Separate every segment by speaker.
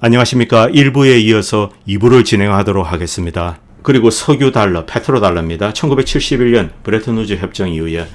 Speaker 1: 안녕하십니까. 1부에 이어서 2부를 진행하도록 하겠습니다. 그리고 석유 달러, 페트로달러입니다. 1971년 브레튼우즈 협정 이후에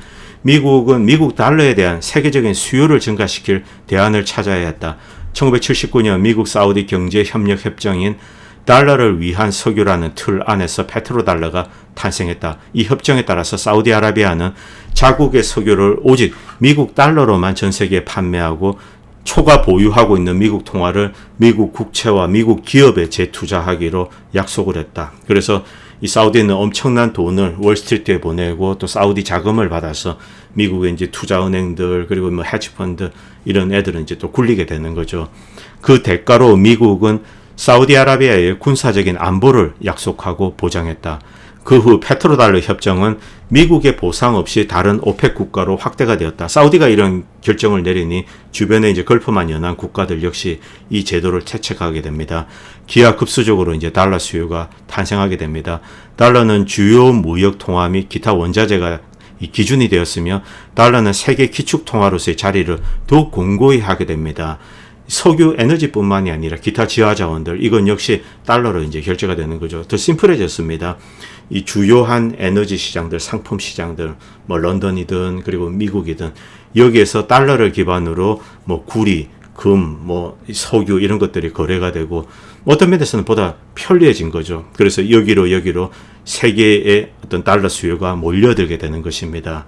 Speaker 1: 미국은 미국 달러에 대한 세계적인 수요를 증가시킬 대안을 찾아야 했다. 1979년 미국 사우디 경제 협력 협정인 달러를 위한 석유라는 틀 안에서 페트로달러가 탄생했다. 이 협정에 따라서 사우디아라비아는 자국의 석유를 오직 미국 달러로만 전 세계에 판매하고 초과 보유하고 있는 미국 통화를 미국 국채와 미국 기업에 재투자하기로 약속을 했다. 그래서 이 사우디는 엄청난 돈을 월스트리트에 보내고 또 사우디 자금을 받아서 미국의 이제 투자은행들 그리고 뭐 헤지펀드 이런 애들은 이제 또 굴리게 되는 거죠. 그 대가로 미국은 사우디아라비아의 군사적인 안보를 약속하고 보장했다. 그 후 페트로달러 협정은 미국의 보상 없이 다른 오펙 국가로 확대가 되었다. 사우디가 이런 결정을 내리니 주변에 이제 걸프만 연한 국가들 역시 이 제도를 채택하게 됩니다. 기하급수적으로 이제 달러 수요가 탄생하게 됩니다. 달러는 주요 무역 통화 및 기타 원자재가 기준이 되었으며 달러는 세계 기축 통화로서의 자리를 더욱 공고히 하게 됩니다. 석유 에너지뿐만이 아니라 기타 지하 자원들 이건 역시 달러로 이제 결제가 되는 거죠. 더 심플해졌습니다. 이 주요한 에너지 시장들, 상품 시장들, 뭐 런던이든 그리고 미국이든 여기에서 달러를 기반으로 뭐 구리, 금, 뭐 석유 이런 것들이 거래가 되고 어떤 면에서는 보다 편리해진 거죠. 그래서 여기로 세계의 어떤 달러 수요가 몰려들게 되는 것입니다.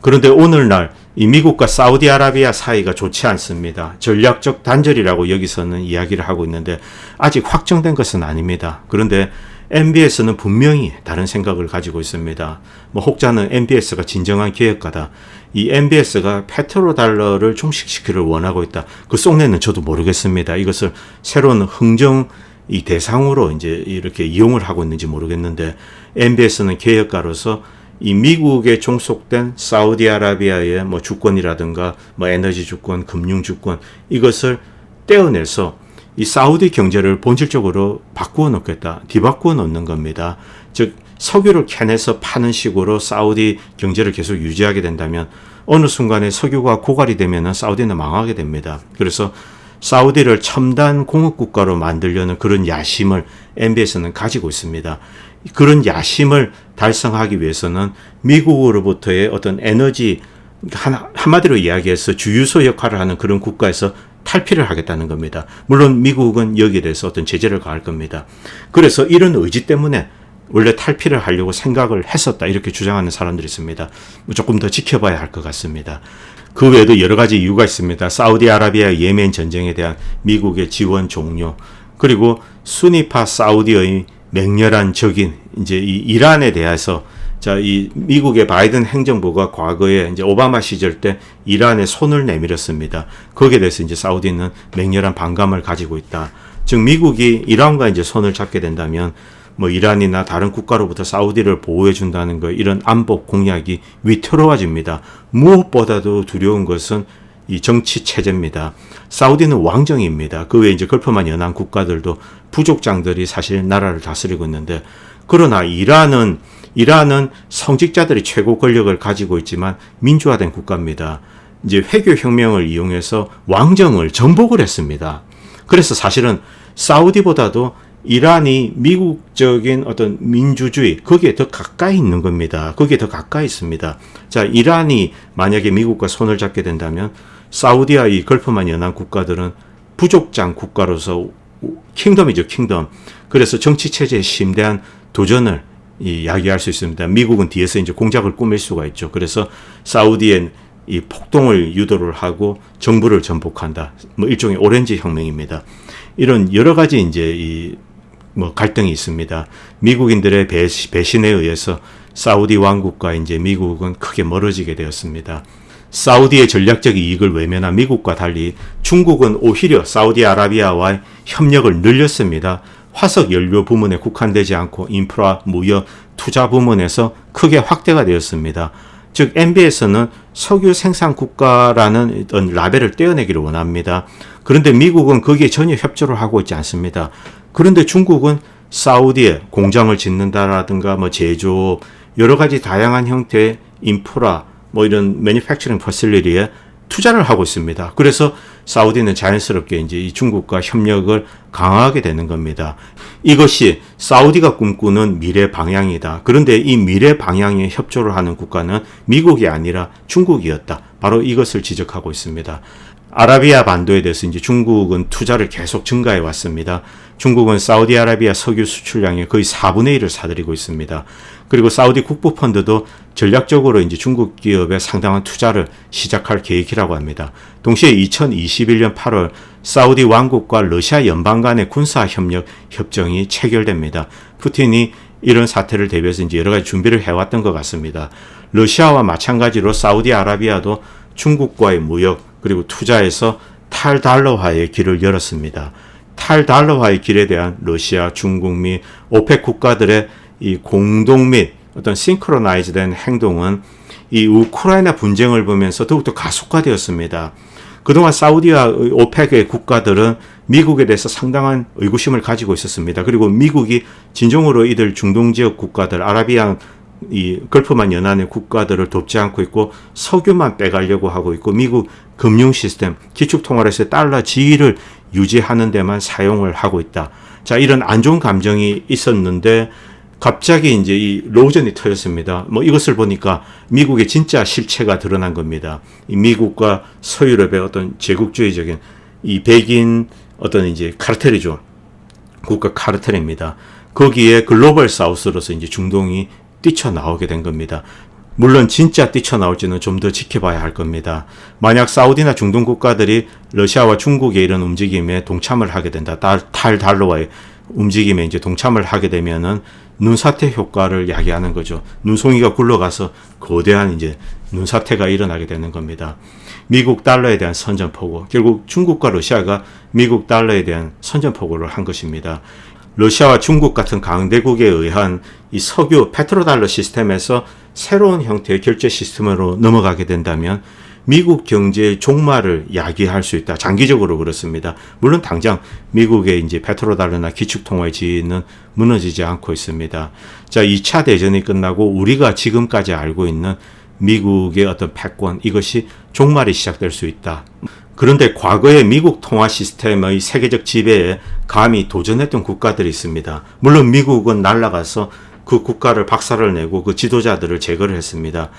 Speaker 1: 그런데 오늘날 이 미국과 사우디아라비아 사이가 좋지 않습니다. 전략적 단절이라고 여기서는 이야기를 하고 있는데 아직 확정된 것은 아닙니다. 그런데 MBS는 분명히 다른 생각을 가지고 있습니다. 뭐 혹자는 MBS가 진정한 개혁가다. 이 MBS가 페트로달러를 종식시키기를 원하고 있다. 그 속내는 저도 모르겠습니다. 이것을 새로운 흥정 이 대상으로 이제 이렇게 이용을 하고 있는지 모르겠는데 MBS는 개혁가로서 이 미국에 종속된 사우디아라비아의 뭐 주권이라든가 뭐 에너지 주권, 금융 주권 이것을 떼어내서 이 사우디 경제를 본질적으로 바꾸어 놓겠다. 뒤바꾸어 놓는 겁니다. 즉 석유를 캐내서 파는 식으로 사우디 경제를 계속 유지하게 된다면 어느 순간에 석유가 고갈이 되면 사우디는 망하게 됩니다. 그래서 사우디를 첨단 공업 국가로 만들려는 그런 야심을 MBS는 가지고 있습니다. 그런 야심을 달성하기 위해서는 미국으로부터의 어떤 에너지 한마디로 이야기해서 주유소 역할을 하는 그런 국가에서 탈피를 하겠다는 겁니다. 물론 미국은 여기에 대해서 어떤 제재를 가할 겁니다. 그래서 이런 의지 때문에 원래 탈피를 하려고 생각을 했었다 이렇게 주장하는 사람들이 있습니다. 조금 더 지켜봐야 할 것 같습니다. 그 외에도 여러 가지 이유가 있습니다. 사우디아라비아 예멘 전쟁에 대한 미국의 지원 종료 그리고 수니파 사우디의 맹렬한 적인 이제 이 이란에 대해서 이 미국의 바이든 행정부가 과거에 이제 오바마 시절 때 이란에 손을 내밀었습니다. 거기에 대해서 이제 사우디는 맹렬한 반감을 가지고 있다. 즉 미국이 이란과 이제 손을 잡게 된다면 뭐 이란이나 다른 국가로부터 사우디를 보호해 준다는 거 이런 안보 공약이 위태로워집니다. 무엇보다도 두려운 것은 이 정치 체제입니다. 사우디는 왕정입니다. 그 외에 이제 걸프만 연한 국가들도 부족장들이 사실 나라를 다스리고 있는데 그러나 이란은 성직자들이 최고 권력을 가지고 있지만 민주화된 국가입니다. 이제 회교혁명을 이용해서 왕정을 전복을 했습니다. 그래서 사실은 사우디보다도 이란이 미국적인 어떤 민주주의 거기에 더 가까이 있는 겁니다. 거기에 더 가까이 있습니다. 자, 이란이 만약에 미국과 손을 잡게 된다면 사우디와 이 걸프만 연한 국가들은 부족장 국가로서 킹덤이죠, 킹덤. 그래서 정치 체제에 심대한 도전을 이야기할 수 있습니다. 미국은 뒤에서 이제 공작을 꾸밀 수가 있죠. 그래서 사우디엔 이 폭동을 유도를 하고 정부를 전복한다. 뭐 일종의 오렌지 혁명입니다. 이런 여러 가지 이제 뭐 갈등이 있습니다. 미국인들의 배신에 의해서 사우디 왕국과 이제 미국은 크게 멀어지게 되었습니다. 사우디의 전략적 이익을 외면한 미국과 달리 중국은 오히려 사우디아라비아와의 협력을 늘렸습니다. 화석 연료 부문에 국한되지 않고 인프라, 무역, 투자 부문에서 크게 확대가 되었습니다. 즉 MBS는 석유 생산 국가라는 어떤 라벨을 떼어내기를 원합니다. 그런데 미국은 거기에 전혀 협조를 하고 있지 않습니다. 그런데 중국은 사우디에 공장을 짓는다라든가 뭐 제조업 여러 가지 다양한 형태의 인프라 뭐 이런 매니팩처링 퍼실리티에 투자를 하고 있습니다. 그래서 사우디는 자연스럽게 이제 이 중국과 협력을 강화하게 되는 겁니다. 이것이 사우디가 꿈꾸는 미래 방향이다. 그런데 이 미래 방향에 협조를 하는 국가는 미국이 아니라 중국이었다. 바로 이것을 지적하고 있습니다. 아라비아 반도에 대해서 이제 중국은 투자를 계속 증가해 왔습니다. 중국은 사우디아라비아 석유 수출량의 거의 4분의 1을 사들이고 있습니다. 그리고 사우디 국부펀드도 전략적으로 이제 중국 기업에 상당한 투자를 시작할 계획이라고 합니다. 동시에 2021년 8월 사우디 왕국과 러시아 연방 간의 군사 협력 협정이 체결됩니다. 푸틴이 이런 사태를 대비해서 이제 여러 가지 준비를 해왔던 것 같습니다. 러시아와 마찬가지로 사우디아라비아도 중국과의 무역 그리고 투자에서 탈달러화의 길을 열었습니다. 탈달러화의 길에 대한 러시아, 중국 및 오펙 국가들의 이 공동 및 어떤 싱크로나이즈된 행동은 이 우크라이나 분쟁을 보면서 더욱더 가속화되었습니다. 그동안 사우디와 오펙의 국가들은 미국에 대해서 상당한 의구심을 가지고 있었습니다. 그리고 미국이 진정으로 이들 중동 지역 국가들, 아라비안 이 걸프만 연안의 국가들을 돕지 않고 있고 석유만 빼가려고 하고 있고 미국 금융 시스템, 기축통화에서의 달러 지위를 유지하는 데만 사용을 하고 있다. 자, 이런 안 좋은 감정이 있었는데 갑자기 이제 이 로전이 터졌습니다. 뭐 이것을 보니까 미국의 진짜 실체가 드러난 겁니다. 이 미국과 서유럽의 어떤 제국주의적인 이 백인 어떤 이제 카르텔이죠. 국가 카르텔입니다. 거기에 글로벌 사우스로서 이제 중동이 뛰쳐나오게 된 겁니다. 물론 진짜 뛰쳐나올지는 좀 더 지켜봐야 할 겁니다. 만약 사우디나 중동 국가들이 러시아와 중국의 이런 움직임에 동참을 하게 된다. 탈달러와의 움직임에 이제 동참을 하게 되면은 눈사태 효과를 야기하는 거죠. 눈송이가 굴러가서 거대한 이제 눈사태가 일어나게 되는 겁니다. 미국 달러에 대한 선전포고, 결국 중국과 러시아가 미국 달러에 대한 선전포고를 한 것입니다. 러시아와 중국 같은 강대국에 의한 이 석유 페트로달러 시스템에서 새로운 형태의 결제 시스템으로 넘어가게 된다면 미국 경제의 종말을 야기할 수 있다. 장기적으로 그렇습니다. 물론 당장 미국의 이제 페트로달러나 기축통화의 지위는 무너지지 않고 있습니다. 자, 2차 대전이 끝나고 우리가 지금까지 알고 있는 미국의 어떤 패권, 이것이 종말이 시작될 수 있다. 그런데 과거의 미국 통화 시스템의 세계적 지배에 감히 도전했던 국가들이 있습니다. 물론 미국은 날아가서 그 국가를 박살을 내고 그 지도자들을 제거를 했습니다.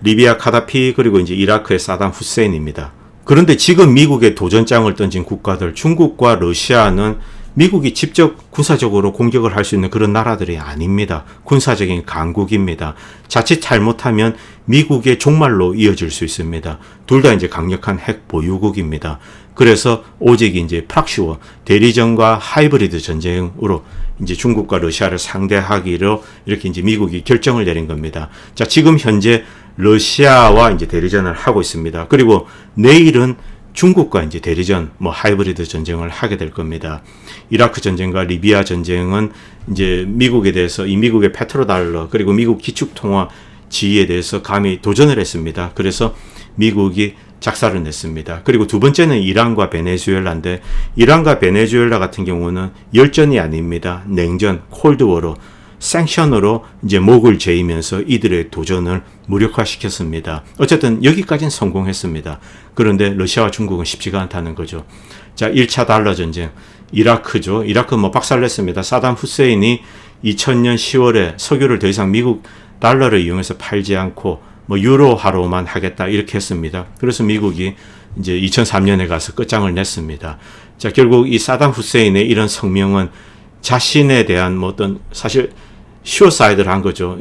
Speaker 1: 리비아 카다피 그리고 이제 이라크의 사담 후세인입니다. 그런데 지금 미국의 도전장을 던진 국가들, 중국과 러시아는 미국이 직접 군사적으로 공격을 할 수 있는 그런 나라들이 아닙니다. 군사적인 강국입니다. 자칫 잘못하면 미국의 종말로 이어질 수 있습니다. 둘 다 이제 강력한 핵 보유국입니다. 그래서 오직 이제 프락시워, 대리전과 하이브리드 전쟁으로 이제 중국과 러시아를 상대하기로 이렇게 이제 미국이 결정을 내린 겁니다. 자, 지금 현재 러시아와 이제 대리전을 하고 있습니다. 그리고 내일은 중국과 이제 대리전, 하이브리드 전쟁을 하게 될 겁니다. 이라크 전쟁과 리비아 전쟁은 이제 미국에 대해서 이 미국의 페트로달러 그리고 미국 기축통화 지위에 대해서 감히 도전을 했습니다. 그래서 미국이 작사를 냈습니다. 그리고 두 번째는 이란과 베네수엘라인데 이란과 베네수엘라 같은 경우는 열전이 아닙니다. 냉전, 콜드워로 생션으로 이제 목을 죄이면서 이들의 도전을 무력화시켰습니다. 어쨌든 여기까지는 성공했습니다. 그런데 러시아와 중국은 쉽지가 않다는 거죠. 자, 1차 달러 전쟁, 이라크죠. 이라크 박살냈습니다. 사담 후세인이 2000년 10월에 석유를 더 이상 미국 달러를 이용해서 팔지 않고 유로화로만 하겠다 이렇게 했습니다. 그래서 미국이 이제 2003년에 가서 끝장을 냈습니다. 자, 결국 이 사담 후세인의 이런 성명은 자신에 대한 어떤 사실 슈어사이드를 한 거죠.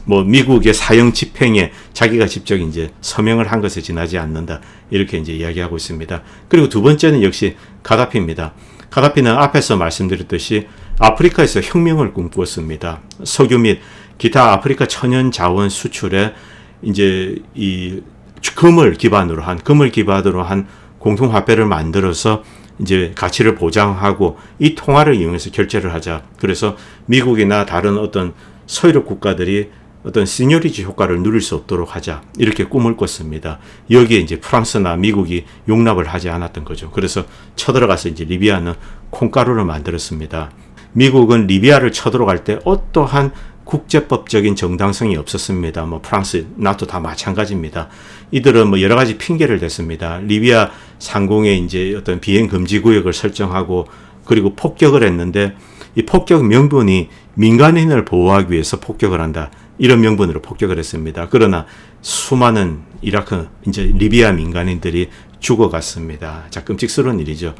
Speaker 1: 미국의 사형 집행에 자기가 직접 이제 서명을 한 것에 지나지 않는다. 이렇게 이제 이야기하고 있습니다. 그리고 두 번째는 역시 가다피입니다. 가다피는 앞에서 말씀드렸듯이 아프리카에서 혁명을 꿈꾸었습니다. 석유 및 기타 아프리카 천연 자원 수출에 이제 이 금을 기반으로 한 공통화폐를 만들어서 이제 가치를 보장하고 이 통화를 이용해서 결제를 하자. 그래서 미국이나 다른 어떤 서유럽 국가들이 어떤 시니어리티 효과를 누릴 수 없도록 하자. 이렇게 꿈을 꿨습니다. 여기에 이제 프랑스나 미국이 용납을 하지 않았던 거죠. 그래서 쳐들어가서 이제 리비아는 콩가루를 만들었습니다. 미국은 리비아를 쳐들어갈 때 어떠한 국제법적인 정당성이 없었습니다. 뭐 프랑스, 나토 다 마찬가지입니다. 이들은 뭐 여러 가지 핑계를 댔습니다. 리비아 상공에 이제 어떤 비행 금지 구역을 설정하고 그리고 폭격을 했는데 이 폭격 명분이 민간인을 보호하기 위해서 폭격을 한다. 이런 명분으로 폭격을 했습니다. 그러나 수많은 이라크, 이제 리비아 민간인들이 죽어갔습니다. 자, 끔찍스러운 일이죠.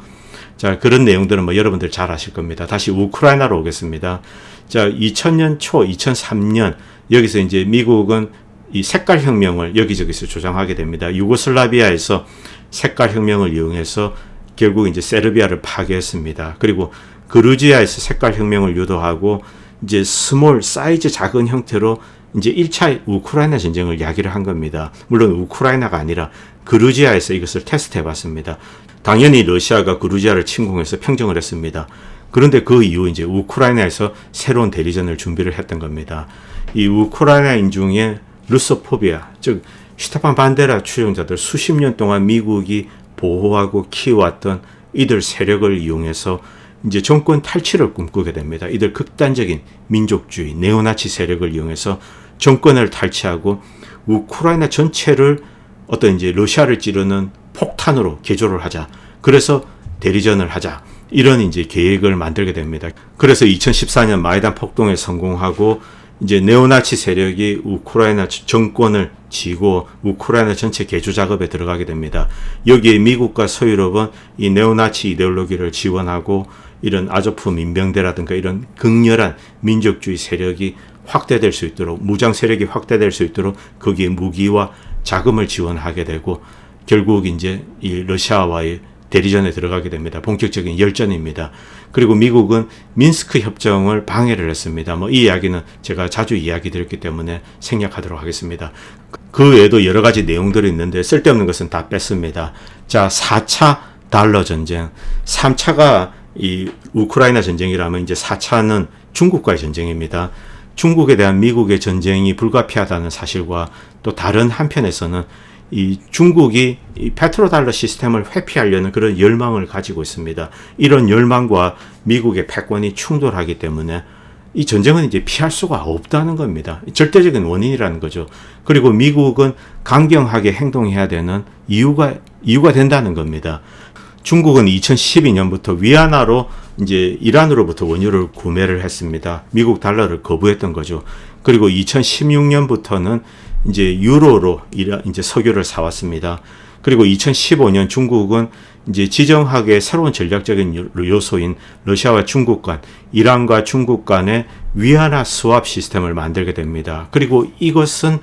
Speaker 1: 자, 그런 내용들은 뭐 여러분들 잘 아실 겁니다. 다시 우크라이나로 오겠습니다. 자, 2000년 초, 2003년 여기서 이제 미국은 이 색깔 혁명을 여기저기서 조장하게 됩니다. 유고슬라비아에서 색깔 혁명을 이용해서 결국 이제 세르비아를 파괴했습니다. 그리고 그루지아에서 색깔 혁명을 유도하고 이제 스몰 사이즈 작은 형태로 이제 1차 우크라이나 전쟁을 야기를 한 겁니다. 물론 우크라이나가 아니라 그루지아에서 이것을 테스트해 봤습니다. 당연히 러시아가 그루지아를 침공해서 평정을 했습니다. 그런데 그 이후 이제 우크라이나에서 새로운 대리전을 준비를 했던 겁니다. 이 우크라이나인 중에 루소포비아, 즉 슈테판 반데라 추종자들 수십 년 동안 미국이 보호하고 키워왔던 이들 세력을 이용해서 이제 정권 탈취를 꿈꾸게 됩니다. 이들 극단적인 민족주의, 네오나치 세력을 이용해서 정권을 탈취하고 우크라이나 전체를 어떤 이제 러시아를 찌르는 폭탄으로 개조를 하자. 그래서 대리전을 하자. 이런 이제 계획을 만들게 됩니다. 그래서 2014년 마이단 폭동에 성공하고 이제 네오나치 세력이 우크라이나 정권을 쥐고 우크라이나 전체 개조 작업에 들어가게 됩니다. 여기에 미국과 서유럽은 이 네오나치 이데올로기를 지원하고 이런 아조프 민병대라든가 이런 극렬한 민족주의 세력이 확대될 수 있도록, 무장 세력이 확대될 수 있도록 거기에 무기와 자금을 지원하게 되고 결국 이제 이 러시아와의 대리전에 들어가게 됩니다. 본격적인 열전입니다. 그리고 미국은 민스크 협정을 방해를 했습니다. 뭐 이 이야기는 제가 자주 이야기 드렸기 때문에 생략하도록 하겠습니다. 그 외에도 여러 가지 내용들이 있는데 쓸데없는 것은 다 뺐습니다. 자, 4차 달러 전쟁. 3차가 이 우크라이나 전쟁이라면 이제 4차는 중국과의 전쟁입니다. 중국에 대한 미국의 전쟁이 불가피하다는 사실과 또 다른 한편에서는 이 중국이 이 페트로달러 시스템을 회피하려는 그런 열망을 가지고 있습니다. 이런 열망과 미국의 패권이 충돌하기 때문에 이 전쟁은 이제 피할 수가 없다는 겁니다. 절대적인 원인이라는 거죠. 그리고 미국은 강경하게 행동해야 되는 이유가 된다는 겁니다. 중국은 2012년부터 위안화로 이제 이란으로부터 원유를 구매를 했습니다. 미국 달러를 거부했던 거죠. 그리고 2016년부터는 이제 유로로 이제 석유를 사왔습니다. 그리고 2015년 중국은 이제 지정학의 새로운 전략적인 요소인 러시아와 중국 간, 이란과 중국 간의 위안화 스왑 시스템을 만들게 됩니다. 그리고 이것은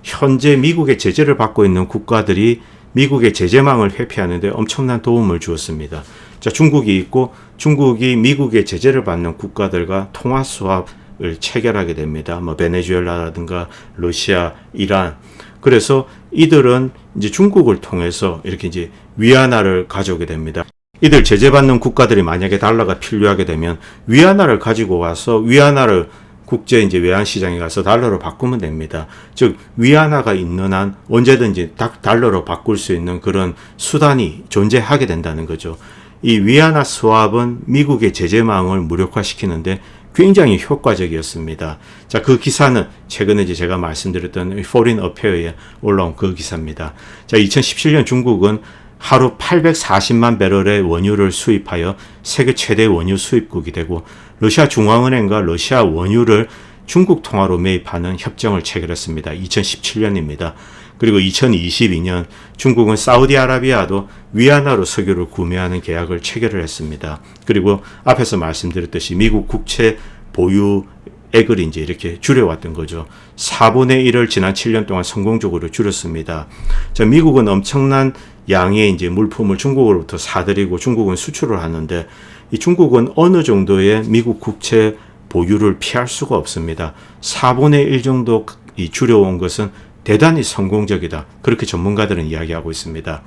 Speaker 1: 현재 미국의 제재를 받고 있는 국가들이 미국의 제재망을 회피하는 데 엄청난 도움을 주었습니다. 자, 중국이 있고 중국이 미국의 제재를 받는 국가들과 통화 수합을 체결하게 됩니다. 뭐 베네수엘라라든가 러시아, 이란. 그래서 이들은 이제 중국을 통해서 이렇게 이제 위안화를 가져오게 됩니다. 이들 제재받는 국가들이 만약에 달러가 필요하게 되면 위안화를 가지고 와서 위안화를 국제 이제 외환 시장에 가서 달러로 바꾸면 됩니다. 즉 위안화가 있는 한 언제든지 달러로 바꿀 수 있는 그런 수단이 존재하게 된다는 거죠. 이 위안화 스왑은 미국의 제재망을 무력화시키는데 굉장히 효과적이었습니다. 자, 그 기사는 최근에 이제 제가 말씀드렸던 Foreign Affairs에 올라온 그 기사입니다. 자, 2017년 중국은 하루 840만 배럴의 원유를 수입하여 세계 최대 원유 수입국이 되고 러시아 중앙은행과 러시아 원유를 중국 통화로 매입하는 협정을 체결했습니다. 2017년입니다. 그리고 2022년 중국은 사우디아라비아도 위안화로 석유를 구매하는 계약을 체결을 했습니다. 그리고 앞에서 말씀드렸듯이 미국 국채 보유액을 이제 이렇게 줄여왔던 거죠. 4분의 1을 지난 7년 동안 성공적으로 줄였습니다. 자, 미국은 엄청난 양의 이제 물품을 중국으로부터 사들이고 중국은 수출을 하는데 이 중국은 어느 정도의 미국 국채 보유를 피할 수가 없습니다. 4분의 1 정도 이 줄여온 것은 대단히 성공적이다. 그렇게 전문가들은 이야기하고 있습니다.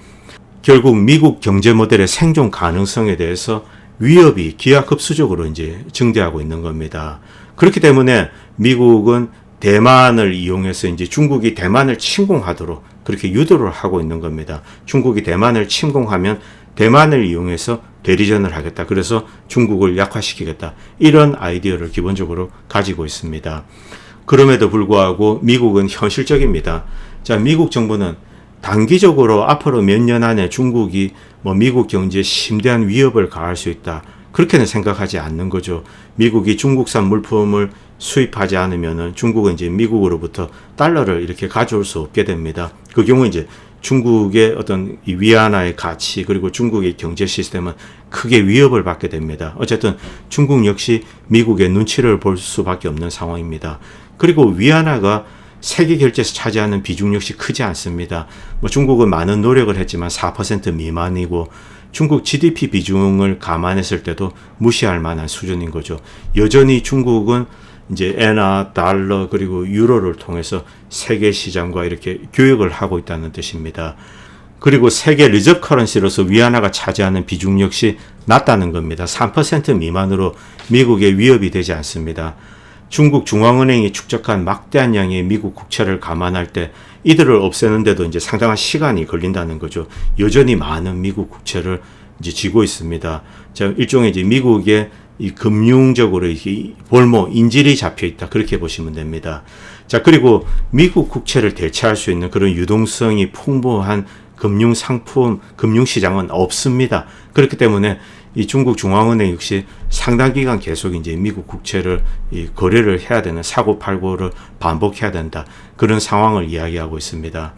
Speaker 1: 결국 미국 경제 모델의 생존 가능성에 대해서 위협이 기하급수적으로 이제 증대하고 있는 겁니다. 그렇기 때문에 미국은 대만을 이용해서 이제 중국이 대만을 침공하도록 그렇게 유도를 하고 있는 겁니다. 중국이 대만을 침공하면 대만을 이용해서 대리전을 하겠다. 그래서 중국을 약화시키겠다. 이런 아이디어를 기본적으로 가지고 있습니다. 그럼에도 불구하고 미국은 현실적입니다. 자, 미국 정부는 단기적으로 앞으로 몇 년 안에 중국이 미국 경제에 심대한 위협을 가할 수 있다. 그렇게는 생각하지 않는 거죠. 미국이 중국산 물품을 수입하지 않으면은 중국은 이제 미국으로부터 달러를 이렇게 가져올 수 없게 됩니다. 그 경우 이제 중국의 어떤 이 위안화의 가치 그리고 중국의 경제 시스템은 크게 위협을 받게 됩니다. 어쨌든 중국 역시 미국의 눈치를 볼 수밖에 없는 상황입니다. 그리고 위안화가 세계 결제에서 차지하는 비중 역시 크지 않습니다. 중국은 많은 노력을 했지만 4% 미만이고 중국 GDP 비중을 감안했을 때도 무시할 만한 수준인 거죠. 여전히 중국은 이제 엔화, 달러 그리고 유로를 통해서 세계 시장과 이렇게 교역을 하고 있다는 뜻입니다. 그리고 세계 리저브 커런시로서 위안화가 차지하는 비중 역시 낮다는 겁니다. 3% 미만으로 미국의 위협이 되지 않습니다. 중국 중앙은행이 축적한 막대한 양의 미국 국채를 감안할 때 이들을 없애는데도 이제 상당한 시간이 걸린다는 거죠. 여전히 많은 미국 국채를 이제 쥐고 있습니다. 자, 일종의 이제 미국의 이 금융적으로 이 볼모 인질이 잡혀 있다. 그렇게 보시면 됩니다. 자, 그리고 미국 국채를 대체할 수 있는 그런 유동성이 풍부한 금융 상품, 금융 시장은 없습니다. 그렇기 때문에 이 중국 중앙은행 역시 상당 기간 계속 이제 미국 국채를 거래를 해야 되는 사고팔고를 반복해야 된다. 그런 상황을 이야기하고 있습니다.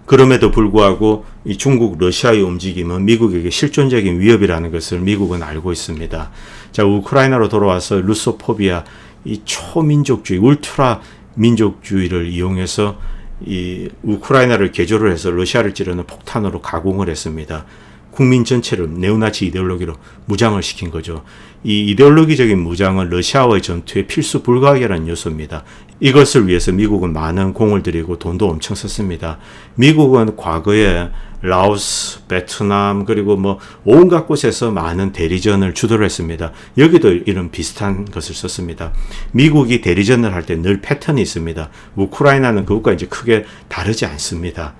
Speaker 1: 그럼에도 불구하고 이 중국 러시아의 움직임은 미국에게 실존적인 위협이라는 것을 미국은 알고 있습니다. 자, 우크라이나로 돌아와서 루소포비아, 이 초민족주의, 울트라 민족주의를 이용해서 이 우크라이나를 개조를 해서 러시아를 찌르는 폭탄으로 가공을 했습니다. 국민 전체를 네오나치 이데올로기로 무장을 시킨 거죠. 이 이데올로기적인 무장은 러시아와의 전투에 필수 불가결한 요소입니다. 이것을 위해서 미국은 많은 공을 들이고 돈도 엄청 썼습니다. 미국은 과거에 라오스, 베트남 그리고 온갖 곳에서 많은 대리전을 주도를 했습니다. 여기도 이런 비슷한 것을 썼습니다. 미국이 대리전을 할 때 늘 패턴이 있습니다. 우크라이나는 그것과 이제 크게 다르지 않습니다.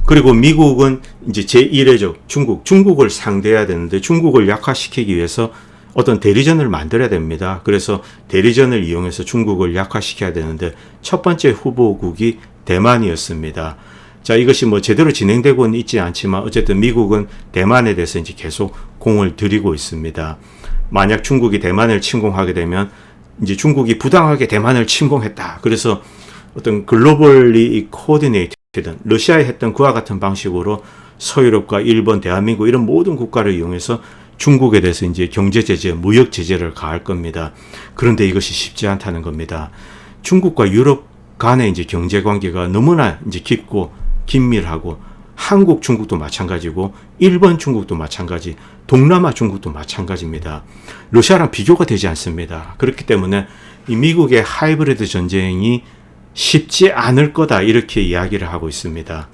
Speaker 1: 그리고 미국은 이제 제1회적 중국을 상대해야 되는데 중국을 약화시키기 위해서 어떤 대리전을 만들어야 됩니다. 그래서 대리전을 이용해서 중국을 약화시켜야 되는데 첫 번째 후보국이 대만이었습니다. 자, 이것이 제대로 진행되고는 있지 않지만 어쨌든 미국은 대만에 대해서 이제 계속 공을 들이고 있습니다. 만약 중국이 대만을 침공하게 되면 이제 중국이 부당하게 대만을 침공했다. 그래서 어떤 글로벌리 코디네이트 러시아에 했던 그와 같은 방식으로 서유럽과 일본, 대한민국 이런 모든 국가를 이용해서 중국에 대해서 이제 경제 제재, 무역 제재를 가할 겁니다. 그런데 이것이 쉽지 않다는 겁니다. 중국과 유럽 간의 이제 경제 관계가 너무나 이제 깊고 긴밀하고 한국 중국도 마찬가지고 일본 중국도 마찬가지, 동남아 중국도 마찬가지입니다. 러시아랑 비교가 되지 않습니다. 그렇기 때문에 이 미국의 하이브리드 전쟁이 쉽지 않을 거다 이렇게 이야기를 하고 있습니다.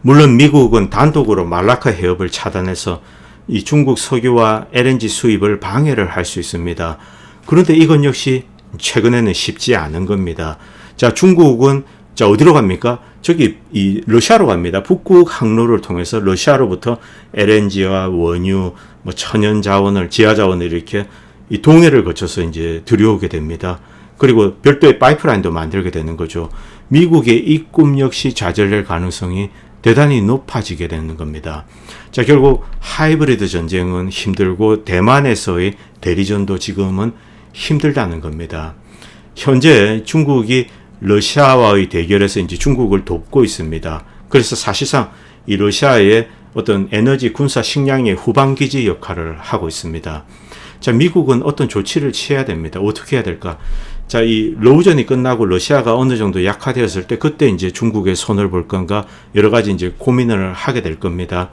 Speaker 1: 물론 미국은 단독으로 말라카 해협을 차단해서 이 중국 석유와 LNG 수입을 방해를 할 수 있습니다. 그런데 이건 역시 최근에는 쉽지 않은 겁니다. 자, 중국은 어디로 갑니까? 저기 러시아로 갑니다. 북극 항로를 통해서 러시아로부터 LNG와 원유, 천연 자원을, 지하 자원을 이렇게 이 동해를 거쳐서 이제 들여오게 됩니다. 그리고 별도의 파이프라인도 만들게 되는 거죠. 미국의 이 꿈 역시 좌절될 가능성이 대단히 높아지게 되는 겁니다. 자, 결국 하이브리드 전쟁은 힘들고 대만에서의 대리전도 지금은 힘들다는 겁니다. 현재 중국이 러시아와의 대결에서 이제 중국을 돕고 있습니다. 그래서 사실상 이 러시아의 어떤 에너지 군사 식량의 후방기지 역할을 하고 있습니다. 자, 미국은 어떤 조치를 취해야 됩니다. 어떻게 해야 될까? 자, 이 러우전이 끝나고 러시아가 어느 정도 약화되었을 때 그때 이제 중국의 손을 볼 건가 여러 가지 이제 고민을 하게 될 겁니다.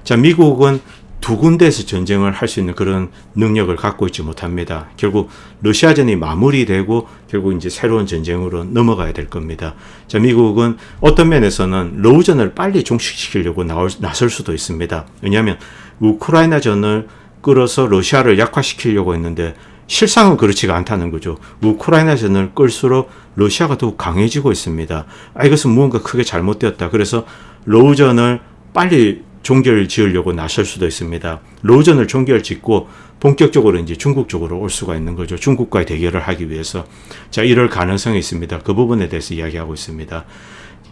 Speaker 1: 자, 미국은 두 군데에서 전쟁을 할 수 있는 그런 능력을 갖고 있지 못합니다. 결국 러시아전이 마무리되고 결국 이제 새로운 전쟁으로 넘어가야 될 겁니다. 자, 미국은 어떤 면에서는 러우전을 빨리 종식시키려고 나설 수도 있습니다. 왜냐하면 우크라이나전을 끌어서 러시아를 약화시키려고 했는데 실상은 그렇지가 않다는 거죠. 우크라이나전을 끌수록 러시아가 더욱 강해지고 있습니다. 이것은 무언가 크게 잘못되었다. 그래서 러우전을 빨리 종결 지으려고 나설 수도 있습니다. 러우전을 종결 짓고 본격적으로 이제 중국 쪽으로 올 수가 있는 거죠. 중국과의 대결을 하기 위해서. 자, 이럴 가능성이 있습니다. 그 부분에 대해서 이야기하고 있습니다.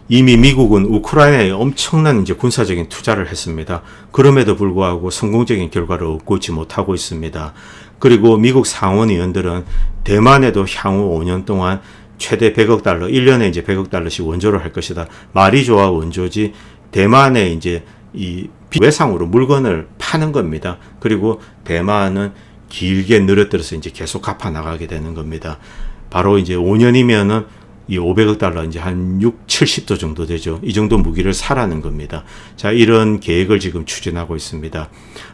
Speaker 1: 이미 미국은 우크라이나에 엄청난 이제 군사적인 투자를 했습니다. 그럼에도 불구하고 성공적인 결과를 얻고 있지 못하고 있습니다. 그리고 미국 상원의원들은 대만에도 향후 5년 동안 최대 100억 달러, 1년에 이제 100억 달러씩 원조를 할 것이다. 말이 좋아 원조지 대만에 이제 이 외상으로 물건을 파는 겁니다. 그리고 대만은 길게 늘어뜨려서 이제 계속 갚아 나가게 되는 겁니다. 바로 이제 5년이면은 이 500억 달러 이제 한 6, 70도 정도 되죠. 이 정도 무기를 사라는 겁니다. 자, 이런 계획을 지금 추진하고 있습니다.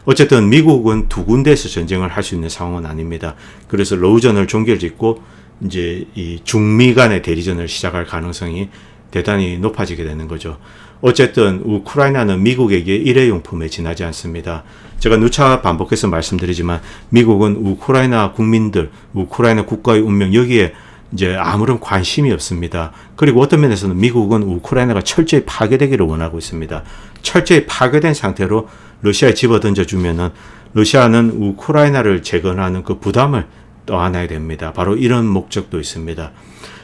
Speaker 1: 어쨌든 미국은 두 군데에서 전쟁을 할 수 있는 상황은 아닙니다. 그래서 러우전을 종결짓고 이제 이 중미 간의 대리전을 시작할 가능성이 대단히 높아지게 되는 거죠. 어쨌든 우크라이나는 미국에게 일회용품에 지나지 않습니다. 제가 누차 반복해서 말씀드리지만 미국은 우크라이나 국민들, 우크라이나 국가의 운명 여기에 이제 아무런 관심이 없습니다. 그리고 어떤 면에서는 미국은 우크라이나가 철저히 파괴되기를 원하고 있습니다. 철저히 파괴된 상태로 러시아에 집어던져 주면은 러시아는 우크라이나를 재건하는 그 부담을 떠안아야 됩니다. 바로 이런 목적도 있습니다.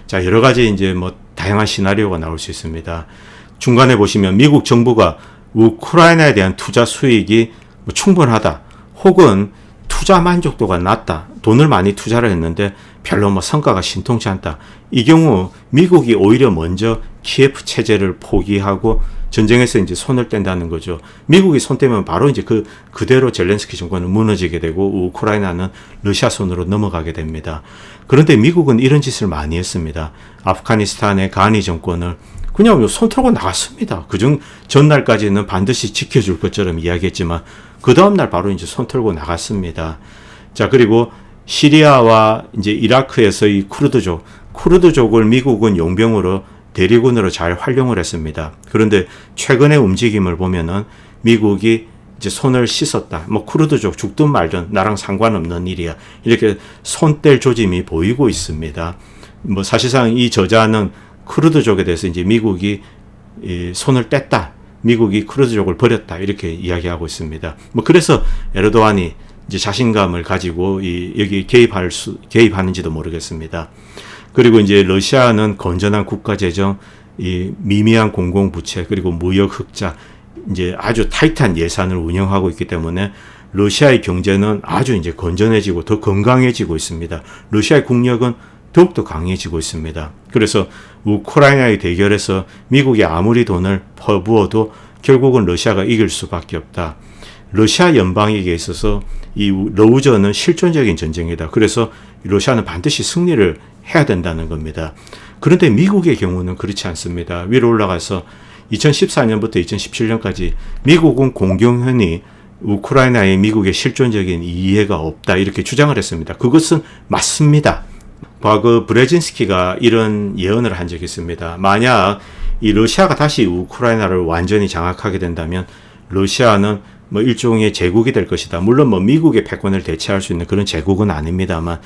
Speaker 1: 자, 여러 가지 이제 뭐 다양한 시나리오가 나올 수 있습니다. 중간에 보시면 미국 정부가 우크라이나에 대한 투자 수익이 뭐 충분하다, 혹은 투자 만족도가 낮다, 돈을 많이 투자를 했는데 별로 뭐 성과가 신통치 않다. 이 경우 미국이 오히려 먼저 키예프 체제를 포기하고 전쟁에서 이제 손을 뗀다는 거죠. 미국이 손 떼면 바로 이제 그대로 젤렌스키 정권은 무너지게 되고 우크라이나는 러시아 손으로 넘어가게 됩니다. 그런데 미국은 이런 짓을 많이 했습니다. 아프가니스탄의 가니 정권을 그냥 손 털고 나갔습니다. 그중 전날까지는 반드시 지켜줄 것처럼 이야기했지만 그 다음날 바로 이제 손 털고 나갔습니다. 자, 그리고 시리아와 이제 이라크에서의 쿠르드족을 미국은 용병으로 대리군으로 잘 활용을 했습니다. 그런데 최근의 움직임을 보면은 미국이 이제 손을 씻었다. 뭐 쿠르드족 죽든 말든 나랑 상관없는 일이야. 이렇게 손 뗄 조짐이 보이고 있습니다. 뭐 사실상 이 저자는 쿠르드족에 대해서 이제 미국이 손을 뗐다. 미국이 쿠르드족을 버렸다. 이렇게 이야기하고 있습니다. 뭐 그래서 에르도안이 이제 자신감을 가지고 여기 개입하는지도 모르겠습니다. 그리고 이제 러시아는 건전한 국가 재정, 이 미미한 공공부채, 그리고 무역 흑자, 이제 아주 타이트한 예산을 운영하고 있기 때문에 러시아의 경제는 아주 이제 건전해지고 더 건강해지고 있습니다. 러시아의 국력은 더욱더 강해지고 있습니다. 그래서 우크라이나의 대결에서 미국이 아무리 돈을 퍼부어도 결국은 러시아가 이길 수밖에 없다. 러시아 연방에게 있어서 이 러우전은 실존적인 전쟁이다. 그래서 러시아는 반드시 승리를 해야 된다는 겁니다. 그런데 미국의 경우는 그렇지 않습니다. 위로 올라가서 2014년부터 2017년까지 미국은 공경연히 우크라이나에 미국의 실존적인 이해가 없다 이렇게 주장을 했습니다. 그것은 맞습니다. 과거 브레진스키가 이런 예언을 한 적이 있습니다. 만약 이 러시아가 다시 우크라이나를 완전히 장악하게 된다면 러시아는 뭐 일종의 제국이 될 것이다. 물론 뭐 미국의 패권을 대체할 수 있는 그런 제국은 아닙니다만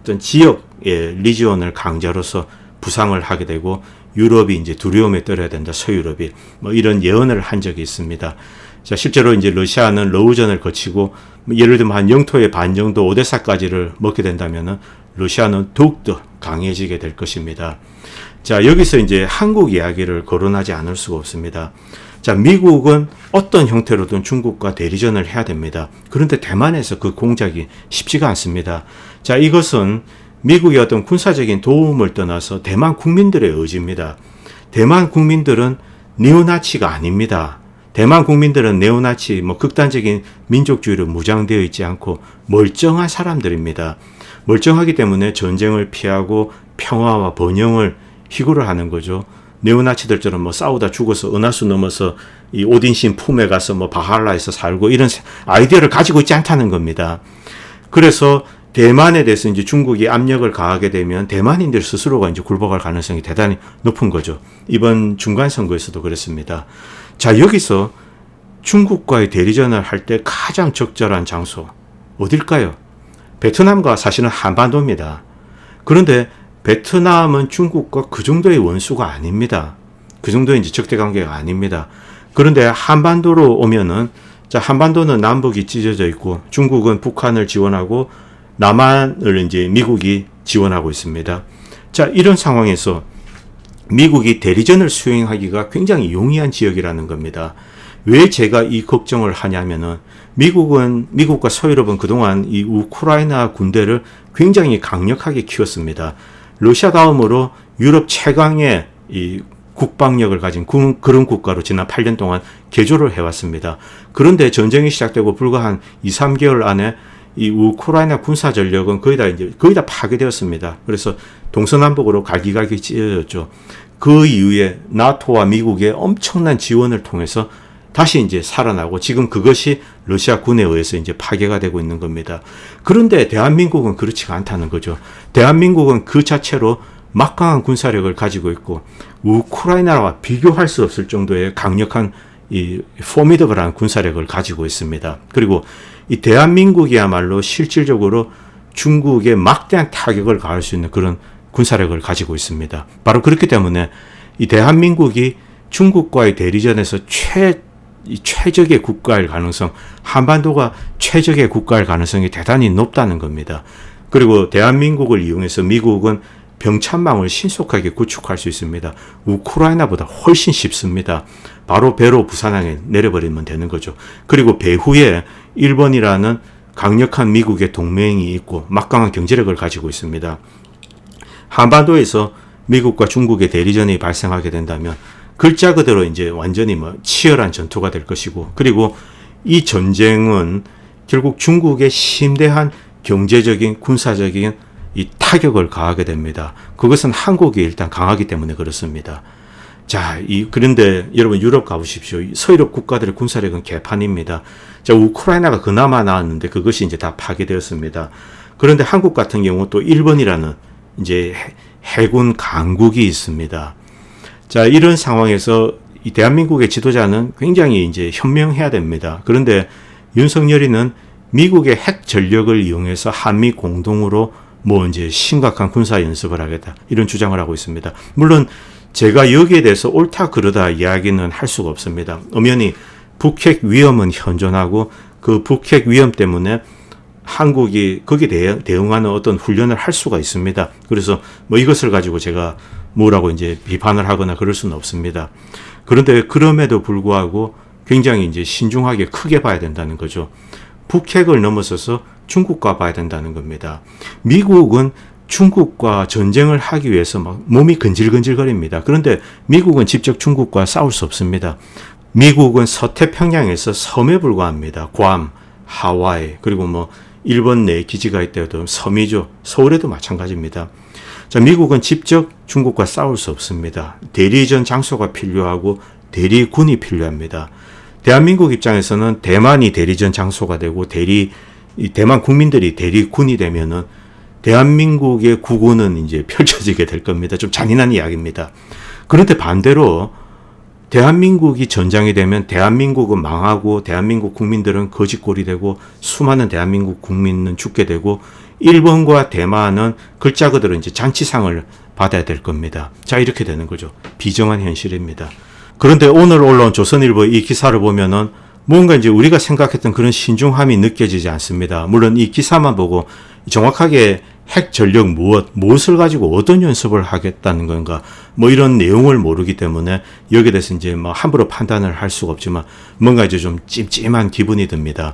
Speaker 1: 어떤 지역의 리지온을 강자로서 부상을 하게 되고 유럽이 이제 두려움에 떨어야 된다. 서유럽이 뭐 이런 예언을 한 적이 있습니다. 자, 실제로 이제 러시아는 러우전을 거치고 예를 들면 한 영토의 반 정도 오데사까지를 먹게 된다면은 러시아는 더욱더 강해지게 될 것입니다. 자, 여기서 이제 한국 이야기를 거론하지 않을 수가 없습니다. 자, 미국은 어떤 형태로든 중국과 대리전을 해야 됩니다. 그런데 대만에서 그 공작이 쉽지가 않습니다. 자, 이것은 미국의 어떤 군사적인 도움을 떠나서 대만 국민들의 의지입니다. 대만 국민들은 네오나치가 아닙니다. 대만 국민들은 네오나치, 극단적인 민족주의로 무장되어 있지 않고 멀쩡한 사람들입니다. 멀쩡하기 때문에 전쟁을 피하고 평화와 번영을 희구를 하는 거죠. 네오나치들처럼 싸우다 죽어서 은하수 넘어서 이 오딘신 품에 가서 바할라에서 살고 이런 아이디어를 가지고 있지 않다는 겁니다. 그래서 대만에 대해서 이제 중국이 압력을 가하게 되면 대만인들 스스로가 이제 굴복할 가능성이 대단히 높은 거죠. 이번 중간 선거에서도 그랬습니다. 자, 여기서 중국과의 대리전을 할 때 가장 적절한 장소 어딜까요? 베트남과 사실은 한반도입니다. 그런데 베트남은 중국과 그 정도의 원수가 아닙니다. 그 정도의 이제 적대 관계가 아닙니다. 그런데 한반도로 오면은, 자, 한반도는 남북이 찢어져 있고 중국은 북한을 지원하고 남한을 이제 미국이 지원하고 있습니다. 자, 이런 상황에서 미국이 대리전을 수행하기가 굉장히 용이한 지역이라는 겁니다. 왜 제가 이 걱정을 하냐면은 미국과 서유럽은 그동안 이 우크라이나 군대를 굉장히 강력하게 키웠습니다. 러시아 다음으로 유럽 최강의 이 국방력을 가진 그런 국가로 지난 8년 동안 개조를 해왔습니다. 그런데 전쟁이 시작되고 불과 한 2, 3개월 안에 이 우크라이나 군사 전력은 거의 다 파괴되었습니다. 그래서 동서남북으로 갈기갈기 찢어졌죠. 그 이후에 나토와 미국의 엄청난 지원을 통해서 다시 이제 살아나고 지금 그것이 러시아 군에 의해서 이제 파괴가 되고 있는 겁니다. 그런데 대한민국은 그렇지가 않다는 거죠. 대한민국은 그 자체로 막강한 군사력을 가지고 있고 우크라이나와 비교할 수 없을 정도의 강력한 이 포미더블한 군사력을 가지고 있습니다. 그리고 이 대한민국이야말로 실질적으로 중국에 막대한 타격을 가할 수 있는 그런 군사력을 가지고 있습니다. 바로 그렇기 때문에 이 대한민국이 중국과의 대리전에서 최적의 국가일 가능성, 한반도가 최적의 국가일 가능성이 대단히 높다는 겁니다. 그리고 대한민국을 이용해서 미국은 병참망을 신속하게 구축할 수 있습니다. 우크라이나보다 훨씬 쉽습니다. 바로 배로 부산항에 내려버리면 되는 거죠. 그리고 배후에 일본이라는 강력한 미국의 동맹이 있고 막강한 경제력을 가지고 있습니다. 한반도에서 미국과 중국의 대리전이 발생하게 된다면 글자 그대로 이제 완전히 치열한 전투가 될 것이고, 그리고 이 전쟁은 결국 중국의 심대한 경제적인 군사적인 이 타격을 가하게 됩니다. 그것은 한국이 일단 강하기 때문에 그렇습니다. 자, 그런데 여러분 유럽 가보십시오. 서유럽 국가들의 군사력은 개판입니다. 자, 우크라이나가 그나마 나았는데 그것이 이제 다 파괴되었습니다. 그런데 한국 같은 경우 또 일본이라는 이제 해군 강국이 있습니다. 자, 이런 상황에서 이 대한민국의 지도자는 굉장히 이제 현명해야 됩니다. 그런데 윤석열이는 미국의 핵 전력을 이용해서 한미 공동으로 이제 심각한 군사 연습을 하겠다, 이런 주장을 하고 있습니다. 물론 제가 여기에 대해서 옳다 그르다 이야기는 할 수가 없습니다. 엄연히 북핵 위험은 현존하고 그 북핵 위험 때문에 한국이 거기에 대응하는 어떤 훈련을 할 수가 있습니다. 그래서 이것을 가지고 제가 뭐라고 이제 비판을 하거나 그럴 수는 없습니다. 그런데 그럼에도 불구하고 굉장히 이제 신중하게 크게 봐야 된다는 거죠. 북핵을 넘어서서 중국과 봐야 된다는 겁니다. 미국은 중국과 전쟁을 하기 위해서 막 몸이 근질근질거립니다. 그런데 미국은 직접 중국과 싸울 수 없습니다. 미국은 서태평양에서 섬에 불과합니다. 괌, 하와이, 그리고 일본 내 기지가 있다도 섬이죠. 서울에도 마찬가지입니다. 자, 미국은 직접 중국과 싸울 수 없습니다. 대리전 장소가 필요하고 대리군이 필요합니다. 대한민국 입장에서는 대만이 대리전 장소가 되고 대만 국민들이 대리군이 되면은 대한민국의 국군은 이제 펼쳐지게 될 겁니다. 좀 잔인한 이야기입니다. 그런데 반대로 대한민국이 전장이 되면 대한민국은 망하고 대한민국 국민들은 거지꼴이 되고 수많은 대한민국 국민은 죽게 되고 일본과 대만은 글자 그대로 이제 잔치상을 받아야 될 겁니다. 자, 이렇게 되는 거죠. 비정한 현실입니다. 그런데 오늘 올라온 조선일보 이 기사를 보면은 뭔가 이제 우리가 생각했던 그런 신중함이 느껴지지 않습니다. 물론 이 기사만 보고 정확하게 핵 전력 무엇을 가지고 어떤 연습을 하겠다는 건가 이런 내용을 모르기 때문에 여기에 대해서 이제 함부로 판단을 할 수가 없지만 뭔가 이제 좀 찜찜한 기분이 듭니다.